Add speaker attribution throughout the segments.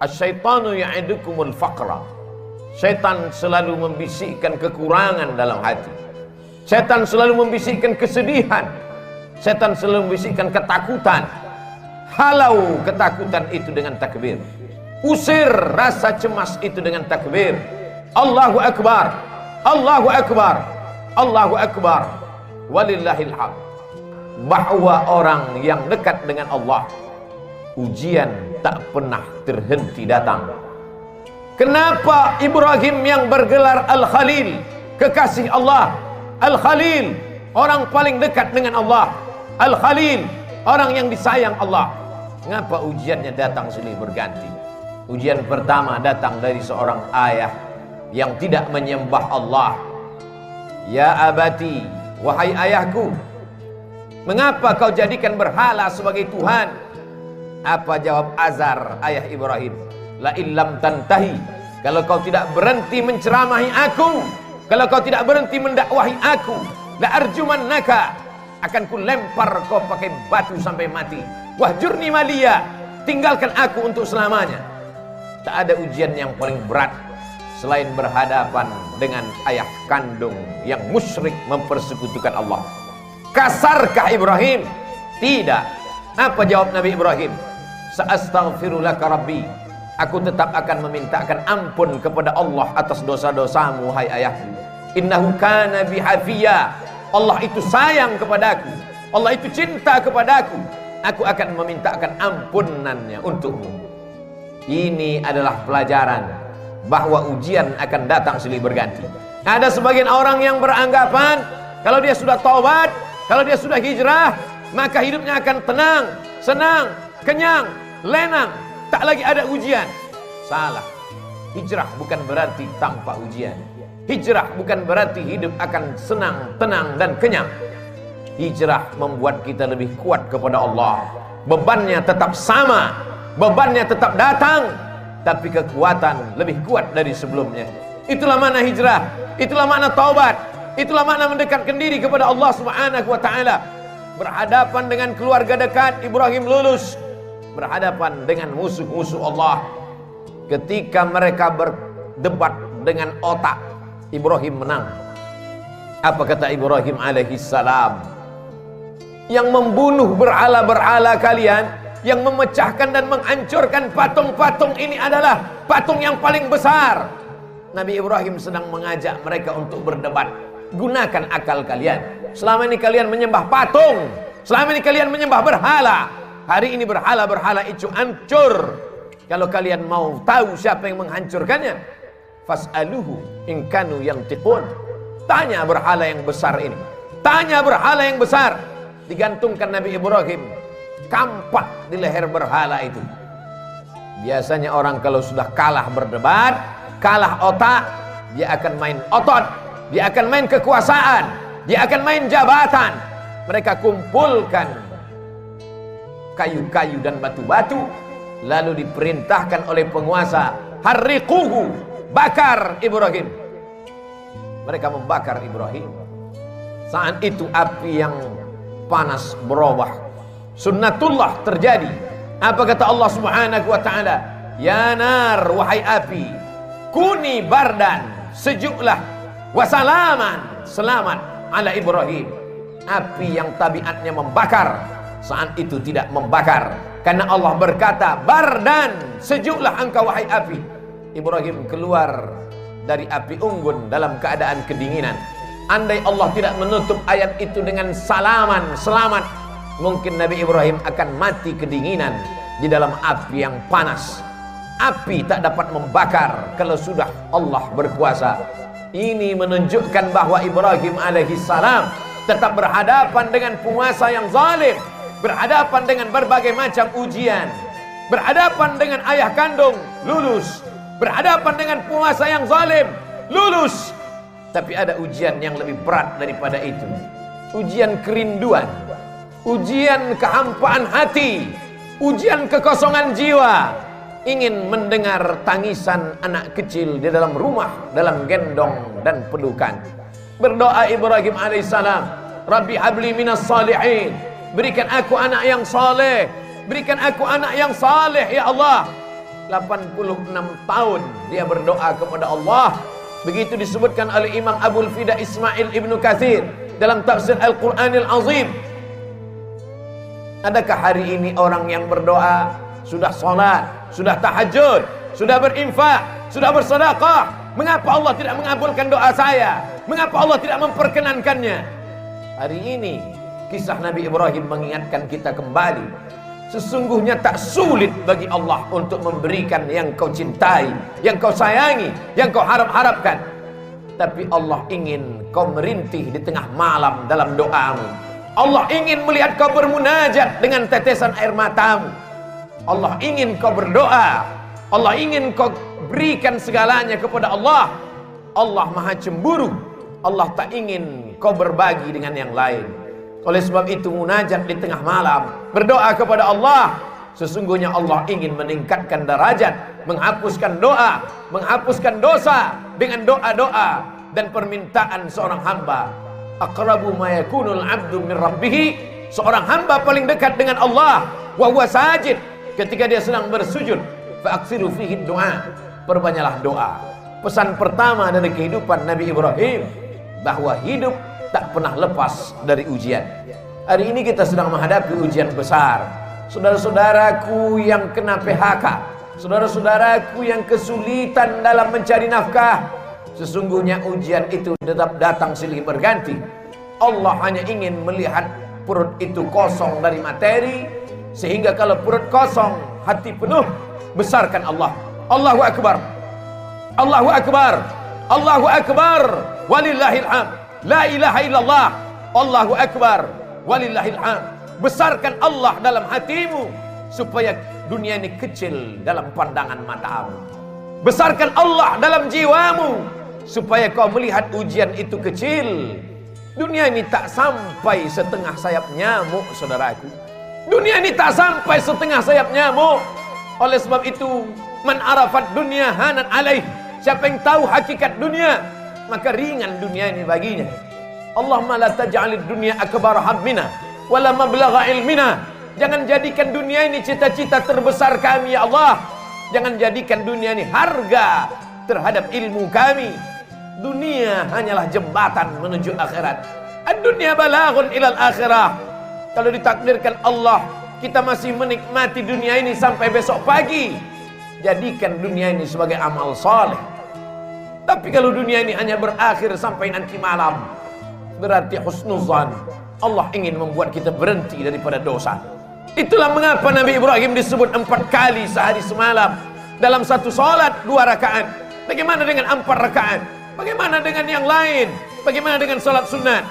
Speaker 1: Asyaitanu ya'idukumul faqra. Setan selalu membisikkan kekurangan dalam hati. Setan selalu membisikkan kesedihan. Setan selalu membisikkan ketakutan. Halau ketakutan itu dengan takbir. Usir rasa cemas itu dengan takbir. Allahu Akbar, Allahu Akbar, Allahu Akbar, walillahil hamd. Bahwa orang yang dekat dengan Allah, ujian tak pernah terhenti datang. Kenapa Ibrahim yang bergelar Al-Khalil, kekasih Allah? Al-Khalil, orang paling dekat dengan Allah. Al-Khalil, orang yang disayang Allah. Mengapa ujiannya datang silih berganti? Ujian pertama datang dari seorang ayah yang tidak menyembah Allah. Ya abati, wahai ayahku, mengapa kau jadikan berhala sebagai Tuhan? Apa jawab Azar, ayah Ibrahim? La illam tantahi, kalau kau tidak berhenti menceramahi aku, kalau kau tidak berhenti mendakwahi aku, la arjumannaka, akan ku lempar kau pakai batu sampai mati. Wahjurni maliya, tinggalkan aku untuk selamanya. Tak ada ujian yang paling berat selain berhadapan dengan ayah kandung yang musyrik mempersekutukan Allah. Kasarkah Ibrahim? Tidak. Apa jawab Nabi Ibrahim? Sa'astaghfirulaka rabbi, aku tetap akan memintakan ampun kepada Allah atas dosa-dosamu, hai ayahku. Innahu kana bihafiyya, Allah itu sayang kepadaku, Allah itu cinta kepadaku. Aku akan memintakan ampunannya untukmu. Ini adalah pelajaran bahwa ujian akan datang silih berganti. Ada sebagian orang yang beranggapan kalau dia sudah taubat, kalau dia sudah hijrah, maka hidupnya akan tenang, senang, kenyang, lenang, tak lagi ada ujian. Salah. Hijrah bukan berarti tanpa ujian. Hijrah bukan berarti hidup akan senang, tenang, dan kenyang. Hijrah membuat kita lebih kuat kepada Allah. Bebannya tetap sama, bebannya tetap datang, tapi kekuatan lebih kuat dari sebelumnya. Itulah makna hijrah, itulah makna taubat, itulah makna mendekatkan diri kepada Allah Subhanahu wa taala. Berhadapan dengan keluarga dekat, Ibrahim lulus. Berhadapan dengan musuh-musuh Allah, ketika mereka berdebat dengan otak, Ibrahim menang. Apa kata Ibrahim alaihi salam? Yang membunuh berhala-berhala kalian, yang memecahkan dan menghancurkan patung-patung ini adalah patung yang paling besar. Nabi Ibrahim sedang mengajak mereka untuk berdebat. Gunakan akal kalian. Selama ini kalian menyembah patung, selama ini kalian menyembah berhala. Hari ini berhala-berhala itu hancur. Kalau kalian mau tahu siapa yang menghancurkannya, fas'aluhu in kanu yantiqun. Tanya berhala yang besar ini, tanya berhala yang besar. Digantungkan Nabi Ibrahim kampak di leher berhala itu. Biasanya orang kalau sudah kalah berdebat, kalah otak, dia akan main otot, dia akan main kekuasaan, dia akan main jabatan. Mereka kumpulkan kayu-kayu dan batu-batu, lalu diperintahkan oleh penguasa, harriquhu, bakar Ibrahim. Mereka membakar Ibrahim. Saat itu api yang panas berubah, sunnatullah terjadi. Apa kata Allah Subhanahu wa taala? Ya nar, wahai api, kuni bardan, sejuklah, wasalaman, selamat ala Ibrahim. Api yang tabiatnya membakar, saat itu tidak membakar, karena Allah berkata, bardan, sejuklah engkau wahai api. Ibrahim keluar dari api unggun dalam keadaan kedinginan. Andai Allah tidak menutup ayat itu dengan salaman, selamat, mungkin Nabi Ibrahim akan mati kedinginan di dalam api yang panas. Api tak dapat membakar kalau sudah Allah berkuasa. Ini menunjukkan bahwa Ibrahim alaihissalam tetap berhadapan dengan penguasa yang zalim, berhadapan dengan berbagai macam ujian, berhadapan dengan ayah kandung, lulus, berhadapan dengan penguasa yang zalim, lulus. Tapi ada ujian yang lebih berat daripada itu. Ujian kerinduan, ujian kehampaan hati, ujian kekosongan jiwa. Ingin mendengar tangisan anak kecil di dalam rumah, dalam gendong dan pelukan. Berdoa Ibrahim alaihissalam, Rabbi habli minas salihin, berikan aku anak yang saleh, berikan aku anak yang saleh ya Allah. 86 tahun dia berdoa kepada Allah. Begitu disebutkan oleh Imam Abul Fida Ismail Ibnu Katsir dalam tafsir Al-Qur'anil Azim. Adakah hari ini orang yang berdoa, sudah sholat, sudah tahajud, sudah berinfak, sudah bersedekah, mengapa Allah tidak mengabulkan doa saya? Mengapa Allah tidak memperkenankannya? Hari ini kisah Nabi Ibrahim mengingatkan kita kembali, sesungguhnya tak sulit bagi Allah untuk memberikan yang kau cintai, yang kau sayangi, yang kau harap-harapkan. Tapi Allah ingin kau merintih di tengah malam dalam doamu. Allah ingin melihat kau bermunajat dengan tetesan air matamu. Allah ingin kau berdoa. Allah ingin kau berikan segalanya kepada Allah. Allah maha cemburu. Allah tak ingin kau berbagi dengan yang lain. Oleh sebab itu munajat di tengah malam, berdoa kepada Allah. Sesungguhnya Allah ingin meningkatkan derajat, menghapuskan doa, menghapuskan dosa dengan doa-doa dan permintaan seorang hamba. Aqrabu ma yakunul 'abdu min rabbih, seorang hamba paling dekat dengan Allah wa huwa sajid, ketika dia sedang bersujud. Fa aksiru fihi du'a, perbanyaklah doa. Pesan pertama dari kehidupan Nabi Ibrahim, bahwa hidup tak pernah lepas dari ujian. Hari ini kita sedang menghadapi ujian besar. Saudara-saudaraku yang kena PHK, saudara-saudaraku yang kesulitan dalam mencari nafkah, sesungguhnya ujian itu tetap datang silih berganti. Allah hanya ingin melihat perut itu kosong dari materi, sehingga kalau perut kosong, hati penuh, besarkan Allah. Allahu Akbar, Allahu Akbar, Allahu Akbar, walillahil hamd. La ilaha illallah, Allahu Akbar, walillahil hamd. Besarkan Allah dalam hatimu, supaya dunia ini kecil dalam pandangan matamu. Besarkan Allah dalam jiwamu, supaya kau melihat ujian itu kecil. Dunia ini tak sampai setengah sayap nyamuk, saudaraku. Dunia ini tak sampai setengah sayap nyamuk. Oleh sebab itu, man arafat dunia hanan alaih, siapa yang tahu hakikat dunia, maka ringan dunia ini baginya. Allahumma la taj'alid dunya akbar hammina wala mablagha ilmina. Jangan jadikan dunia ini cita-cita terbesar kami, ya Allah. Jangan jadikan dunia ini harga terhadap ilmu kami. Dunia hanyalah jembatan menuju akhirat. Ad-dunya balaghun ilal akhirah. Kalau ditakdirkan Allah, kita masih menikmati dunia ini sampai besok pagi, jadikan dunia ini sebagai amal saleh. Tapi kalau dunia ini hanya berakhir sampai nanti malam, berarti husnuzan. Allah ingin membuat kita berhenti daripada dosa. Itulah mengapa Nabi Ibrahim disebut 4 kali sehari semalam dalam satu salat 2 rakaat. Bagaimana dengan 4 rakaat? Bagaimana dengan yang lain? Bagaimana dengan salat sunat?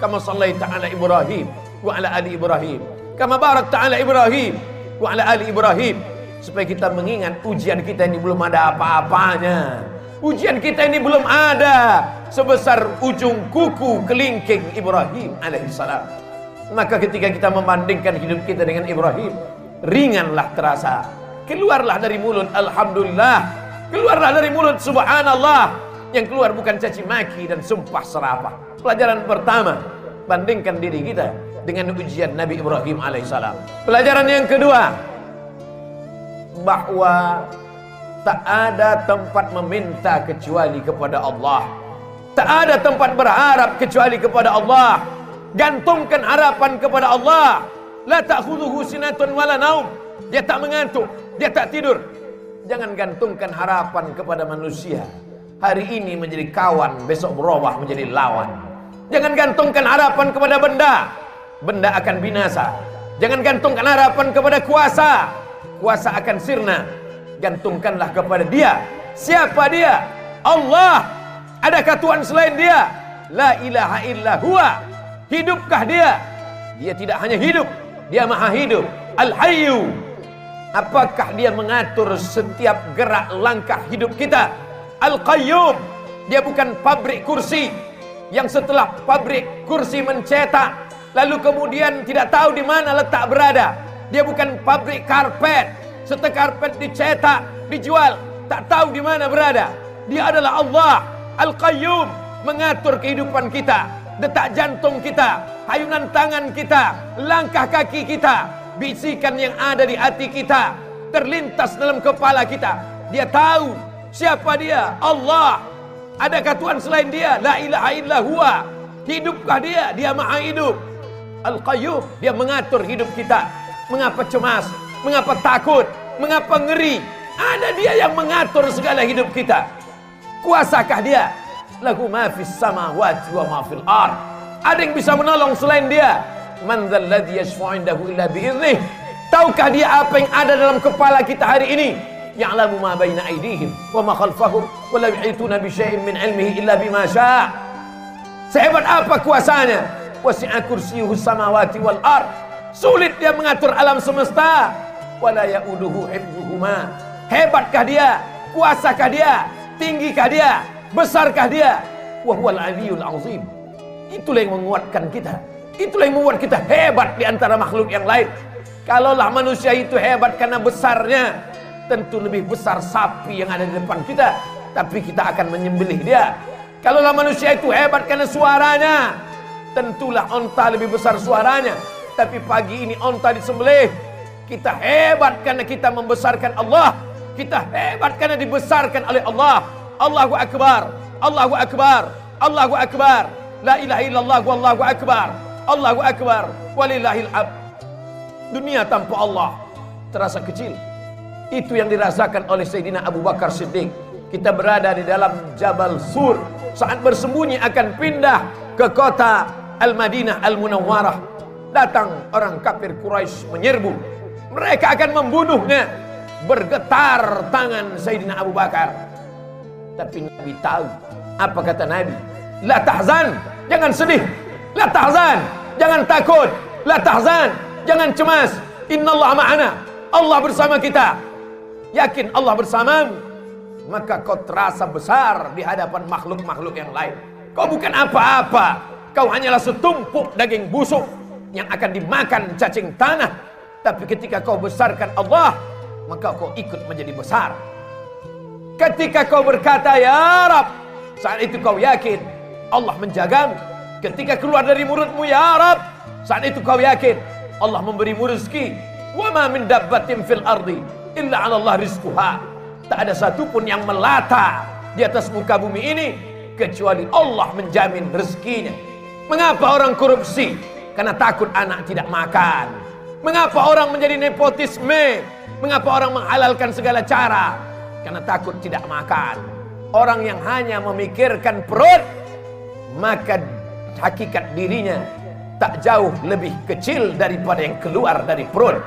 Speaker 1: Kama sallaita ala Ibrahim wa ala ali Ibrahim, kama barakta ala Ibrahim wa ala ali Ibrahim. Supaya kita mengingat ujian kita ini belum ada apa-apanya. Ujian kita ini belum ada sebesar ujung kuku kelingking Ibrahim alaihissalam. Maka ketika kita membandingkan hidup kita dengan Ibrahim, ringanlah terasa. Keluarlah dari mulut alhamdulillah, keluarlah dari mulut subhanallah. Yang keluar bukan caci maki dan sumpah serapah. Pelajaran pertama, bandingkan diri kita dengan ujian Nabi Ibrahim alaihissalam. Pelajaran yang kedua, bahwa tak ada tempat meminta kecuali kepada Allah. Tak ada tempat berharap kecuali kepada Allah. Gantungkan harapan kepada Allah. La ta'khudhuhu sinatun wala naum. Dia tak mengantuk, dia tak tidur. Jangan gantungkan harapan kepada manusia. Hari ini menjadi kawan, besok berubah menjadi lawan. Jangan gantungkan harapan kepada benda. Benda akan binasa. Jangan gantungkan harapan kepada kuasa. Kuasa akan sirna. Gantungkanlah kepada Dia. Siapa Dia? Allah. Adakah Tuhan selain Dia? La ilaha illa huwa. Hidupkah Dia? Dia tidak hanya hidup, Dia maha hidup. Al-Hayyu. Apakah Dia mengatur setiap gerak langkah hidup kita? Al-Qayyum. Dia bukan pabrik kursi yang setelah pabrik kursi mencetak lalu kemudian tidak tahu di mana letak berada. Dia bukan pabrik karpet, setelah karpet dicetak, dijual, tak tahu di mana berada. Dia adalah Allah Al-Qayyum, mengatur kehidupan kita, detak jantung kita, hayunan tangan kita, langkah kaki kita, bisikan yang ada di hati kita. terlintas dalam kepala kita. Dia tahu siapa dia, Allah. Adakah Tuhan selain dia? La ilaha illa huwa. Hidupkah dia? Dia maha hidup. Al-Qayyum, dia mengatur hidup kita. Mengapa cemas? Mengapa takut? Mengapa ngeri? Ada dia yang mengatur segala hidup kita. Kuasakah dia? Lahu ma fis samawati wa ma fil ard. Ada yang bisa menolong selain dia? Man dzal ladzi yashfa'u indahu illa bi'idhnih. Tahukah dia apa yang ada dalam kepala kita hari ini? Ya'lamu ma baina aydihim wa ma khalfahum wa la yuhituna bi syai'in min 'ilmihi illa bima syaa'. Sehebat apa kuasanya? Wasi'a kursiyyuhu samawati wal ard. Sulit dia mengatur alam semesta. Wala ya'uduhu hifdzuhuma. Hebatkah dia? Kuasakah dia? Tinggikah dia? Besarkah dia? Wa huwal 'aliyyul 'azim. Itulah yang menguatkan kita. Itulah yang membuat kita hebat di antara makhluk yang lain. Kalaulah manusia itu hebat karena besarnya, tentu lebih besar sapi yang ada di depan kita, tapi kita akan menyembelih dia. Kalaulah manusia itu hebat karena suaranya, tentulah onta lebih besar suaranya, tapi pagi ini onta disembelih. Kita hebat karena kita membesarkan Allah. Kita hebat karena dibesarkan oleh Allah. Allahu Akbar, Allahu Akbar, Allahu Akbar. La ilaha illallah wallahu akbar. Allahu Akbar walillahil hamd. Dunia tanpa Allah terasa kecil. Itu yang dirasakan oleh Sayyidina Abu Bakar Siddiq. Kita berada di dalam Jabal Sur, saat bersembunyi akan pindah ke kota Al-Madinah Al-Munawwarah. Datang orang kafir Quraisy menyerbu. Mereka akan membunuhnya. Bergetar tangan Sayyidina Abu Bakar. Tapi Nabi tahu. Apa kata Nabi? La tahzan, jangan sedih. La tahzan, jangan takut. La tahzan, jangan cemas. Innallaha ma'ana. Allah bersama kita. Yakin Allah bersamamu, maka kau terasa besar di hadapan makhluk-makhluk yang lain. Kau bukan apa-apa. Kau hanyalah setumpuk daging busuk yang akan dimakan cacing tanah. Tapi ketika kau besarkan Allah, maka kau ikut menjadi besar. Ketika kau berkata ya Rab, saat itu kau yakin Allah menjagamu. Ketika keluar dari mulutmu ya Rab, saat itu kau yakin Allah memberimu rezeki. Wa ma min dabbatin fil ardi illa 'ala Allah rizquha. Tak ada satupun yang melata di atas muka bumi ini kecuali Allah menjamin rezekinya. Mengapa orang korupsi? Karena takut anak tidak makan. Mengapa orang menjadi nepotisme? Mengapa orang menghalalkan segala cara? Karena takut tidak makan. Orang yang hanya memikirkan perut, maka hakikat dirinya tak jauh lebih kecil daripada yang keluar dari perut.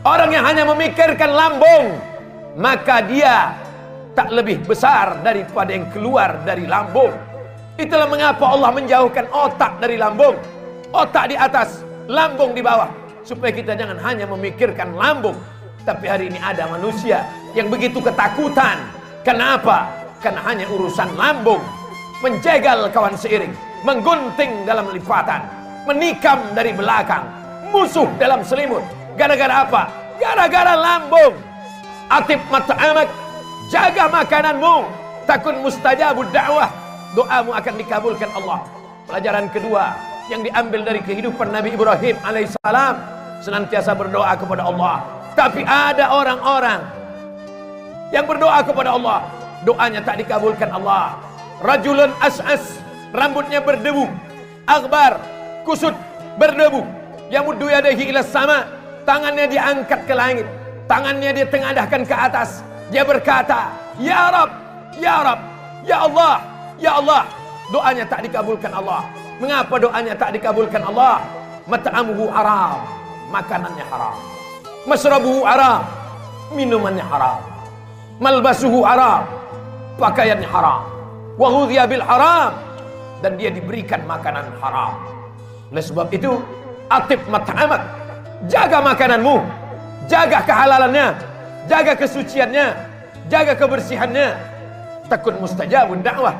Speaker 1: Orang yang hanya memikirkan lambung, maka dia tak lebih besar daripada yang keluar dari lambung. Itulah mengapa Allah menjauhkan otak dari lambung. Otak di atas, lambung di bawah, supaya kita jangan hanya memikirkan lambung. Tapi hari ini ada manusia yang begitu ketakutan. Kenapa? Karena hanya urusan lambung. Menjegal kawan seiring, menggunting dalam lipatan, menikam dari belakang, musuh dalam selimut. Gara-gara apa? Gara-gara lambung. Atib mat'amak, jaga makananmu, takun mustajabud da'wah, doamu akan dikabulkan Allah. Pelajaran kedua yang diambil dari kehidupan Nabi Ibrahim alaihissalam, senantiasa berdoa kepada Allah. Tapi ada orang-orang yang berdoa kepada Allah, doanya tak dikabulkan Allah. Rajulun as'as, rambutnya berdebu, akbar, kusut, berdebu, yamuddu yadayhi ila sama, tangannya diangkat ke langit, tangannya dia tengadahkan ke atas. Dia berkata, ya Rab, ya Rab, ya Allah, ya Allah. Doanya tak dikabulkan Allah. Mengapa doanya tak dikabulkan Allah? Mat'amuhu haram, makanannya haram. Masrabuhu haram, minumannya haram. Malbasuhu haram, pakaiannya haram. Wa ghudhiya bil haram, dan dia diberikan makanan haram. Oleh sebab itu, atib mat'amak, jaga makananmu, jaga kehalalannya, jaga kesuciannya, jaga kebersihannya. Takun mustajabun da'wah,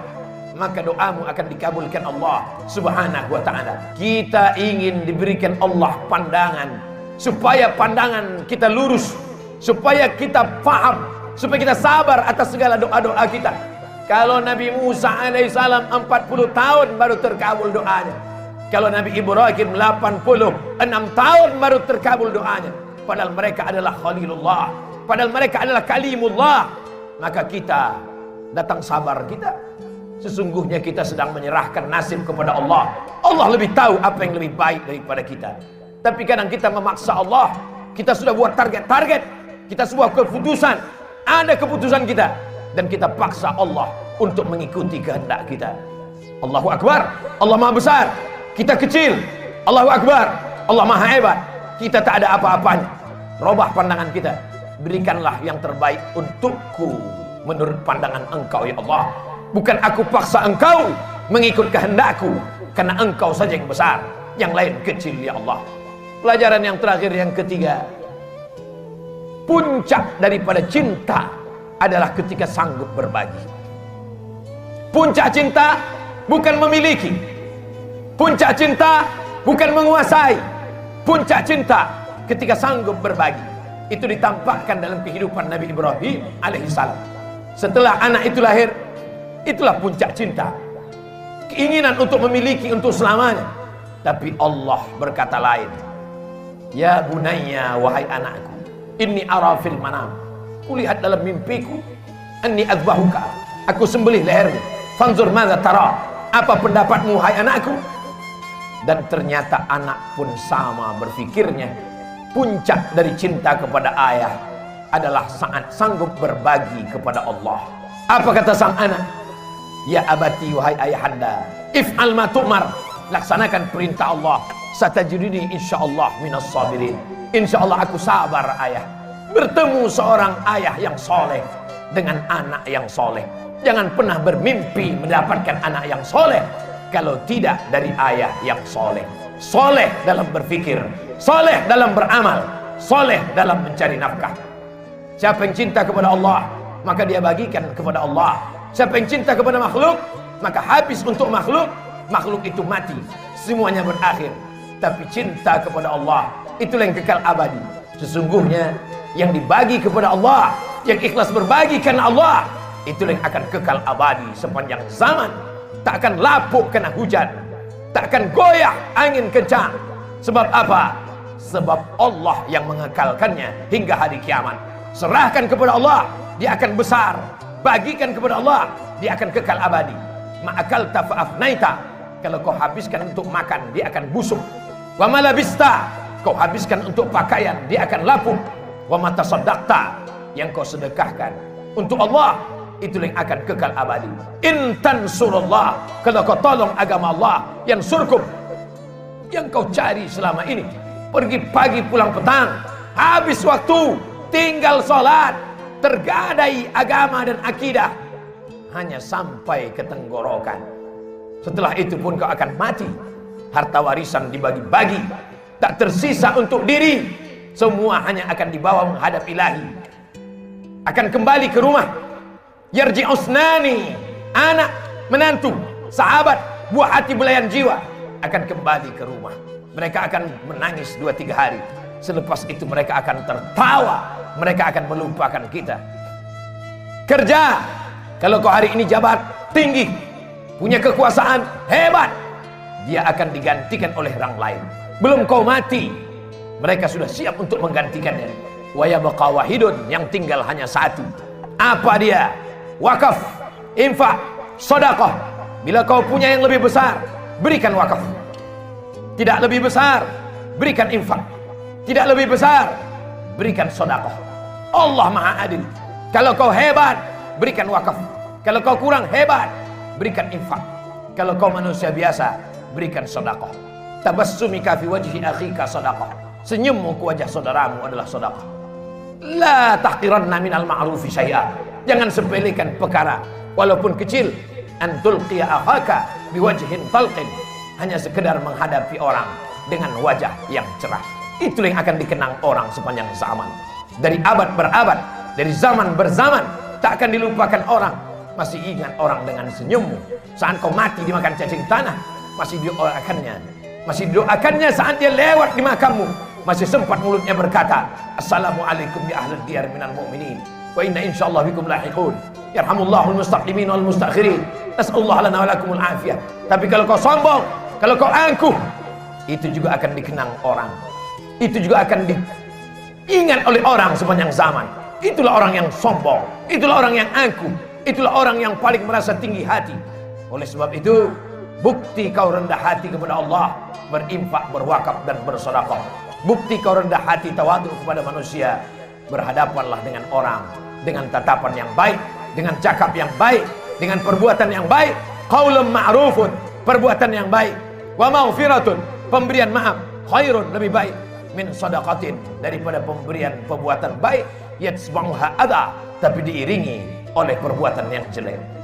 Speaker 1: maka doamu akan dikabulkan Allah subhanahu wa ta'ala. Kita ingin diberikan Allah pandangan, supaya pandangan kita lurus, supaya kita paham, supaya kita sabar atas segala doa-doa kita. Kalau Nabi Musa alaihissalam 40 tahun baru terkabul doanya. Kalau Nabi Ibrahim 86 tahun baru terkabul doanya. Padahal mereka adalah Khalilullah. padahal mereka adalah kalimullah, maka kita datang sabar kita. Sesungguhnya kita sedang menyerahkan nasib kepada Allah. Allah lebih tahu apa yang lebih baik daripada kita. Tapi kadang kita memaksa Allah. Kita sudah buat target-target, kita sebuah keputusan, ada keputusan kita, dan kita paksa Allah untuk mengikuti kehendak kita. Allahu Akbar, Allah Maha Besar, kita kecil. Allahu Akbar, Allah Maha Hebat, kita tak ada apa-apanya. Robah pandangan kita, berikanlah yang terbaik untukku menurut pandangan Engkau ya Allah. Bukan aku paksa Engkau mengikut kehendakku, karena Engkau saja yang besar, yang lain kecil ya Allah. Pelajaran yang terakhir, yang ketiga, puncak daripada cinta adalah ketika sanggup berbagi. Puncak cinta bukan memiliki, puncak cinta bukan menguasai, puncak cinta ketika sanggup berbagi. Itu ditampakkan dalam kehidupan Nabi Ibrahim alaihissalam. Setelah anak itu lahir, itulah puncak cinta, keinginan untuk memiliki untuk selamanya. Tapi Allah berkata lain. Ya bunayya, wahai anakku, inni ara fil manam, kulihat dalam mimpiku, anni adzbahuka, aku sembelih lehermu, fanzur madza tara, apa pendapatmu hai anakku. Dan ternyata anak pun sama berfikirnya. Puncak dari cinta kepada ayah adalah saat sanggup berbagi kepada Allah. Apa kata sang anak? Ya abati, wahai ayahanda, if'al ma tu'mar, laksanakan perintah Allah, satajiduni insyaallah minas sabirin. Insyaallah aku sabar ayah. Bertemu seorang ayah yang soleh dengan anak yang soleh. Jangan pernah bermimpi mendapatkan anak yang soleh kalau tidak dari ayah yang soleh. Soleh dalam berfikir, soleh dalam beramal, soleh dalam mencari nafkah. Siapa yang cinta kepada Allah, maka dia bagikan kepada Allah. Siapa yang cinta kepada makhluk, maka habis untuk makhluk. Makhluk itu mati, semuanya berakhir. Tapi cinta kepada Allah, itulah yang kekal abadi. Sesungguhnya yang dibagi kepada Allah, yang ikhlas berbagi karena Allah, itulah yang akan kekal abadi sepanjang zaman. Tak akan lapuk kena hujan, tak akan goyah angin kencang. Sebab apa? Sebab Allah yang mengekalkannya hingga hari kiamat. Serahkan kepada Allah, dia akan besar. Bagikan kepada Allah, dia akan kekal abadi. Ma'akalta fa'afnaita, kalau kau habiskan untuk makan, dia akan busuk. Wa malabista, kau habiskan untuk pakaian, dia akan lapuk. Wa matasaddaqta, yang kau sedekahkan untuk Allah, itulah yang akan kekal abadi. In tansurullah, kalau kau tolong agama Allah, yang surkum, yang kau cari selama ini, pergi pagi pulang petang, habis waktu, tinggal sholat, tergadai agama dan akidah, hanya sampai ke tenggorokan. Setelah itu pun kau akan mati. Harta warisan dibagi-bagi, tak tersisa untuk diri. Semua hanya akan dibawa menghadap ilahi. Akan kembali ke rumah. Yarji'usnani, anak, menantu, sahabat, buah hati belayan jiwa, akan kembali ke rumah. Mereka akan menangis 2-3 hari. Selepas itu mereka akan tertawa. Mereka akan melupakan kita. Kerja, kalau kau hari ini jabat tinggi, punya kekuasaan hebat, dia akan digantikan oleh orang lain. Belum kau mati, mereka sudah siap untuk menggantikannya. Wa yabqa wahidun, yang tinggal hanya satu. Apa dia? Wakaf, infak, sedekah. Bila kau punya yang lebih besar, berikan wakaf. Tidak lebih besar, berikan infak. Tidak lebih besar, berikan sedekah. Allah Maha Adil. Kalau kau hebat, berikan wakaf. Kalau kau kurang hebat, berikan infak. Kalau kau manusia biasa, berikan sedekah. Tabassumika fi wajhi akhika sedekah. Senyummu ke wajah saudaramu adalah sedekah. La tahqiranna minal ma'rufi syai'a. Jangan sepelekan perkara walaupun kecil. Antul qiya akhaka biwajhin talqin. Hanya sekedar menghadapi orang dengan wajah yang cerah. Itulah yang akan dikenang orang sepanjang zaman. Dari abad berabad, dari zaman berzaman, tak akan dilupakan orang. Masih ingat orang dengan senyummu. Saat kau mati dimakan cacing tanah, masih didoakannya. Masih didoakannya saat dia lewat di makammu. Masih sempat mulutnya berkata, Assalamualaikum ya ahlal diyar minal mu'minin, wa inna insyaallah bikum lahiqun. Yarhamullahul mustaqdimin wal mustakhirin. Nas'alullah lana wa lakumul afiyah. Tapi kalau kau sombong, kalau kau angkuh, itu juga akan dikenang orang. Itu juga akan diingat oleh orang sepanjang zaman. itulah orang yang sombong, itulah orang yang angkuh, itulah orang yang paling merasa tinggi hati. Oleh sebab itu, bukti kau rendah hati kepada Allah, berinfak, berwakaf dan bersedekah. Bukti kau rendah hati tawadhu kepada manusia, berhadapanlah dengan orang dengan tatapan yang baik, dengan cakap yang baik, dengan perbuatan yang baik. Qaulun ma'rufun, perbuatan yang baik. Wa maghfiratun, pemberian maaf. Khairun, lebih baik. Min sadaqatin, daripada pemberian perbuatan baik. Yatsba'uha adha, tapi diiringi oleh perbuatan yang jelek.